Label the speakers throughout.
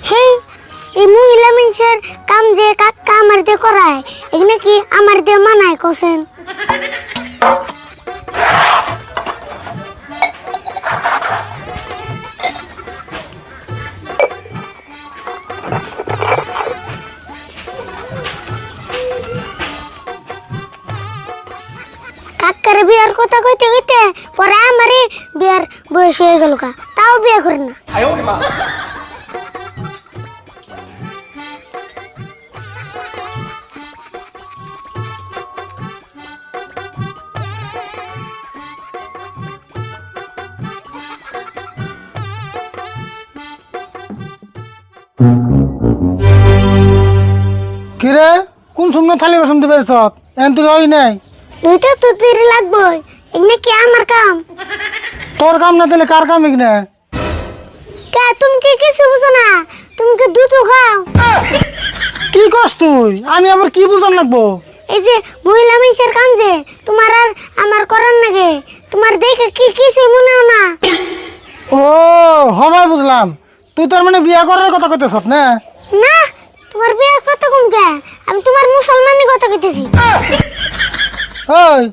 Speaker 1: হেই, এই মহিলা মানুষের কাম যে কাকা আমার দিয়ে করায় এগুলো কি আমার দিয়ে মানায় কোসেন? কাকার বিয়ার কথা কইতে কইতে পরে আমারই বিয়ার বয়স হয়ে গেল, তাও বিয়ে করি না।
Speaker 2: কিরে কোন সময় থালি বাসন দিবে সব এন তুই হই নাই?
Speaker 1: দুইটা তো দেরি লাগবে, এগুলো কি আমার কাম?
Speaker 2: তোর কাম না দিলে কার কাম এখানে?
Speaker 1: কে তুমি কি কিছু বুঝো না? তুমি কি দুধ খাও?
Speaker 2: কি করছ তুই? আমি আবার কি বুঝান লাগবো?
Speaker 1: এই যে মহিলা মানুষের কাম যে তোমার আর আমার করার নাগে, তোমার দেখে কি কিছু মনে হয় না?
Speaker 2: ও হবাই বুঝলাম, তুই তোর মানে বিয়া করার কথা কইতেছ না?
Speaker 1: না, তোমার বিয়ে কত কম কে? আমি তোমার মুসলমানের কথা কইতেছি।
Speaker 2: ওই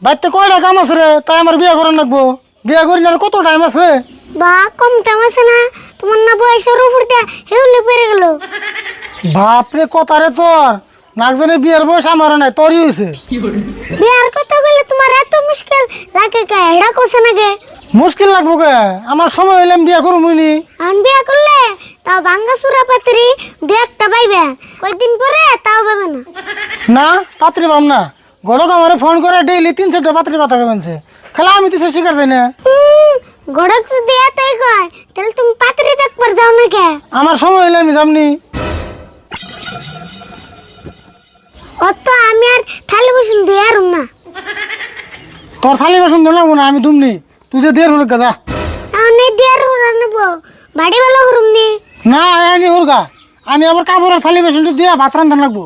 Speaker 2: বাড়িতে কয়টা কাম আছে রে, তাই আমার বিয়া করার লাগবো? বিয়া করি না কত টাইম আছে?
Speaker 1: বা কম টাইম আছে না? তোমার না বয়সের উপর দিয়ে হেউলে পেরে গেল।
Speaker 2: বাপরে কথা রে তোর, নাক জানে বিয়ার বয়স আমার নাই, তোরই হয়েছে।
Speaker 1: বিয়ার কথা কইলে তোমার এত মুশকিল লাগে কে? এটা কোসে নাগে
Speaker 2: মুশকিল লাগবো কে? আমার সময় হইলাম বিয়া করুম মুইনি।
Speaker 1: আমি বিয়া করলে তাও ভাঙ্গা চূড়া পাত্রী দু একটা পাইবে, কয়েকদিন পরে তাও পাবে না।
Speaker 2: না পাত্রী পাম না, গড়ক আমার ফোন করে ডেইলি 3-4টা পাত্রী কথা কেমনছে, খেলা আমি তো সে শিকার যাই না।
Speaker 1: গড়ক যদি এতই কয় তাহলে তুমি পাত্রী দেখবার যাও না কে?
Speaker 2: আমার সময় হইলে আমি যামনি।
Speaker 1: অত আমি আর থালি বসুন দিয়ে আর না।
Speaker 2: তোর থালি বাসন ধরে না আমি দুমনি, তুই যে দের হুরগা যা।
Speaker 1: আমি দেয়ার হুরা নেব, বাড়ি বেলা হুরুম নি।
Speaker 2: না আনি হুরগা, আমি আবার কাপড়ের থালি বাসন দিয়া ভাত রান্ধা লাগবো।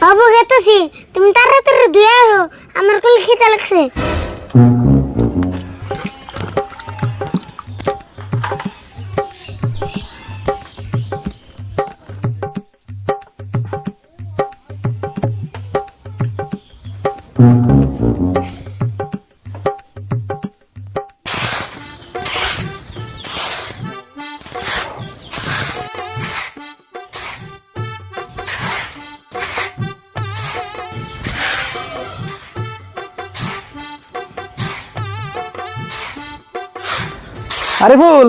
Speaker 1: বাবু গেতেছি, তুমি তাড়াতাড়ি ধুয়ে আহো, আমার কোল খিদে লাগছে।
Speaker 3: আরে ফুল,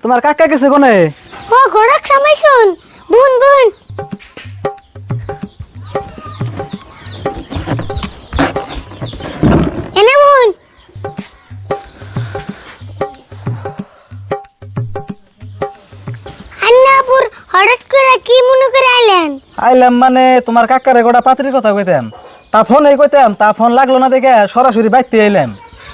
Speaker 3: তোমার কাকা গেছে কোনে?
Speaker 1: ও গড়ক সময় শুন, বুন বুন। এনে বুন। আন্নাপুর হঠাৎ করে কি মনে করে আইলেন?
Speaker 3: আইলাম মানে তোমার কাকারে গোটা পাত্রীর কথা কইতাম, তা ফোনে কইতাম, তা ফোন লাগলো না দেখে সরাসরি বাইতে আইলাম।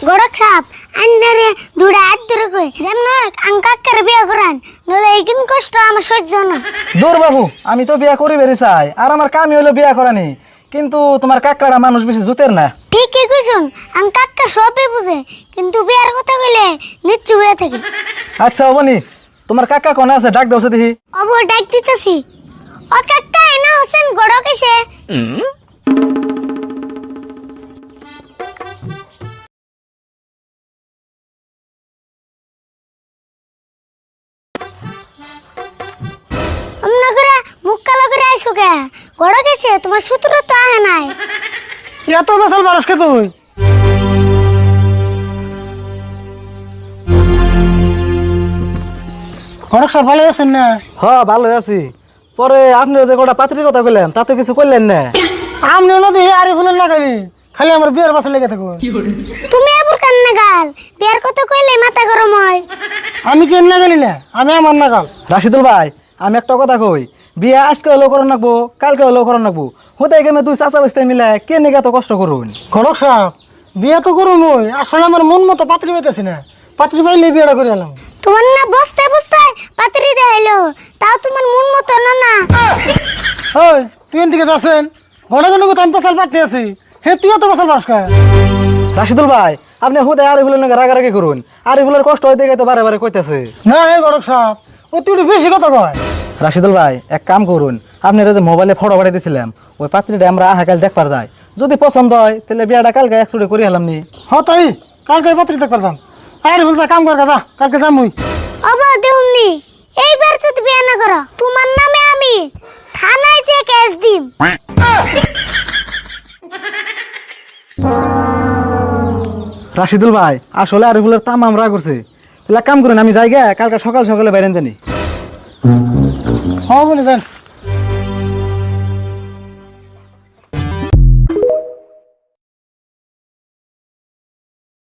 Speaker 1: গড়ক সাপ আন্নারে দুড়া হাত ধরে কই যেমন আঙ্কাক্কার বিয়ে করান, নলে এইকিন কষ্ট আমার সহ্য না।
Speaker 3: দূর বাবু, আমি তো বিয়া করি বেরি চাই, আর আমার কামই হলো বিয়া করানি, কিন্তু তোমার কাকারা মানুষ বেশি জুতের না।
Speaker 1: ঠিকই কইছুন, আঙ্কাক্কা সবই বুঝে, কিন্তু বিয়ার কথা কইলে নিচ্ছু হয়ে থাকে।
Speaker 3: আচ্ছা অবনি, তোমার কাকা কোনে আছে? ডাক দাও দেখি।
Speaker 1: অব ডাক দিতেছি। ও কাকা এনা হোসেন গড়ক এসে। অমনা করে মুখ কালো করে আইসো কে? গড়ক এসে তোমার সূত্র তো আহে নাই।
Speaker 2: এত বেসাল বারস কে তুই? অনেক সব ভালো আছেন না?
Speaker 3: হ ভালো আছি। পরে আপনি যে গোটা পাত্রীর কথা কইলেন তাতে কিছু কইলেন না।
Speaker 2: আমনি নদী আরে ফুলেন না খালি, খালি আমার বিয়ের পাশে লেগে থাকো।
Speaker 1: তুমি আবার কান্না গাল, বিয়ার কথা কইলে মাথা গরম হয়।
Speaker 2: আমি কেন না গেলি না, আমি আমার না কাল।
Speaker 3: রাশিদুল ভাই, আমি একটা কথা কই, বিয়ে আজকে হলেও করন রাখবো, কালকে হলেও করন রাখবো, হতে গেমে দুই চাচা বসতে মিলে কে নিয়ে এত কষ্ট করুন?
Speaker 2: ঘটক সাহেব বিয়ে তো করুন ওই, আসলে আমার মন মতো পাত্রী পাইতেছি না, পাত্রী পাইলে বিয়েটা করে এলাম।
Speaker 1: তোমার না বসতে বসতে পাত্রী দেখাইলো, তাও তোমার মন মতো না না।
Speaker 2: ওই তুই এদিকে যাচ্ছেন, ঘন ঘন কথা আমি পেশাল পাঠতে আছি, হ্যাঁ তুইও তো পেশাল পাস খায়।
Speaker 3: রাশিদুল ভাই, আপনি হুদে আরিফুলের নাকি রাগারাগি করুন, আরিফুলের কষ্ট হয়ে দেখে তো বারে বারে কইতেছে।
Speaker 2: না হে ঘটক সাহেব, ও তুই একটু বেশি কথা কয়।
Speaker 3: রাশিদুল ভাই এক কাম করুন, আপনারা যে মোবাইলে ফটো পাঠিয়ে দিয়েছিলাম ওই পাত্রীটা আমরা কাল দেখবার যাই, যদি পছন্দ হয় তাহলে বিয়াটা কালকে একসুটে করে হলাম নি।
Speaker 2: হ তাই কালকে পাত্রী দেখবার যাম। আরে বলতে কাম কর যা, কালকে যাম মুই।
Speaker 1: অবা দেহুমনি এইবার যদি বিয়ে না করো তোমার নামে আমি থানায় যে কেস দিম।
Speaker 3: রাশিদুল ভাই আসলে আরিফুলের তাম আমরা করছে, তাহলে এক কাম করুন আমি যাই গে, কালকে সকাল সকালে বাইরেন জানি।
Speaker 2: হ্যাঁ বলে যান।